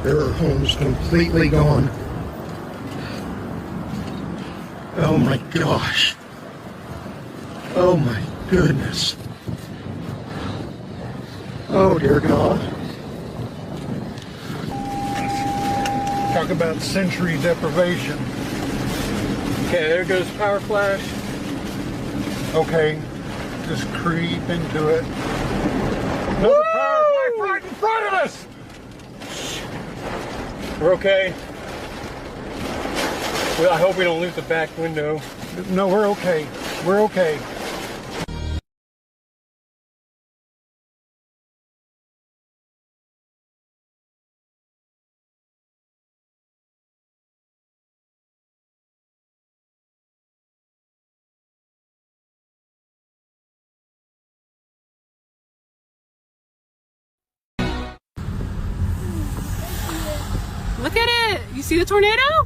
Their home's completely gone. Oh my gosh. Oh my goodness. Oh dear God. Talk about sensory deprivation. Okay, there goes power flash. Okay, just creep into it. Another power flash right in front of us! We're okay. Well, I hope we don't lose the back window. No, we're okay. We're okay. Look at it! You see the tornado?